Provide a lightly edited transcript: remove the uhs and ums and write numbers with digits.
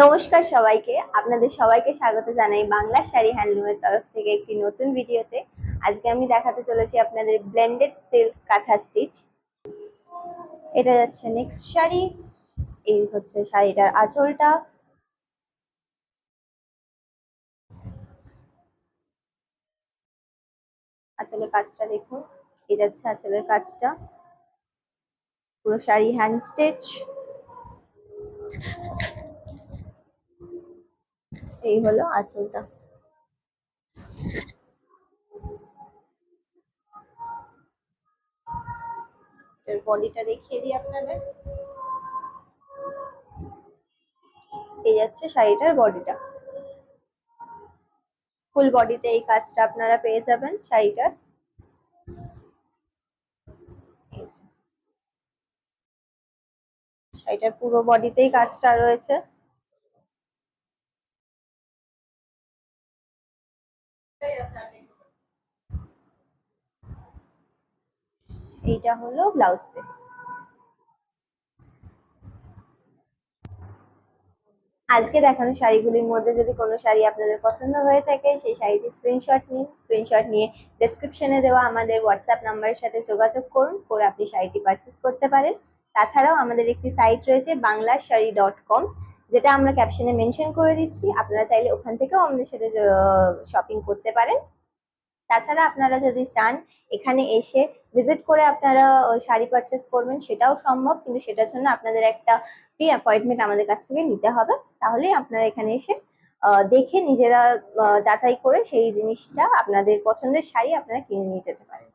নমস্কার সবাইকে, আপনাদের সবাইকে স্বাগত জানাই বাংলা শাড়ি হ্যান্ডলুমের তরফ থেকে একটি নতুন ভিডিওতে। আজকে আমি দেখাতে চলেছি আপনাদের ব্লেন্ডেড সিল্ক কাঁথা স্টিচ। এটা যাচ্ছে নেক্সট শাড়ি। এই হচ্ছে শাড়িটার আঁচলটা। আঁচলের কাজটা দেখুন, এই যাচ্ছে আঁচলের কাজটা, পুরো শাড়ি হ্যান্ড স্টিচ। এই হলো আঁচলটা। এর বডিটা দেখিয়ে দিই আপনাদের। এই যাচ্ছে শাড়িটার বডিটা। ফুল বডিতে এই কাজটা আপনারা পেয়ে যাবেন শাড়িটার। শাড়িটার পুরো বডিতেই কাজটা রয়েছে। এইটা হলো ব্লাউজ পিস। আজকে দেখানো শাড়িগুলির মধ্যে যদি কোনো শাড়ি আপনাদের পছন্দ হয়ে থাকে, সেই শাড়িটি স্ক্রিনশট নিন। স্ক্রিনশট নিয়ে ডেসক্রিপশনে দেওয়া আমাদের হোয়াটসঅ্যাপ নাম্বারের সাথে যোগাযোগ করুন, করে আপনি শাড়িটি পারচেস করতে পারেন। তাছাড়াও আমাদের একটি সাইট রয়েছে banglasari.com, যেটা আমরা ক্যাপশনে মেনশন করে দিচ্ছি। আপনারা চাইলে ওখান থেকেও আমাদের সাথে শপিং করতে পারেন। তাছাড়া আপনারা যদি চান এখানে এসে ভিজিট করে আপনারা শাড়ি পারচেস করবেন, সেটাও সম্ভব, কিন্তু সেটার জন্য আপনাদের একটা প্রি অ্যাপয়েন্টমেন্ট আমাদের কাছ থেকে নিতে হবে। তাহলেই আপনারা এখানে এসে দেখে নিজেরা যাচাই করে সেই জিনিসটা, আপনাদের পছন্দের শাড়ি আপনারা কিনে নিয়ে যেতে পারেন।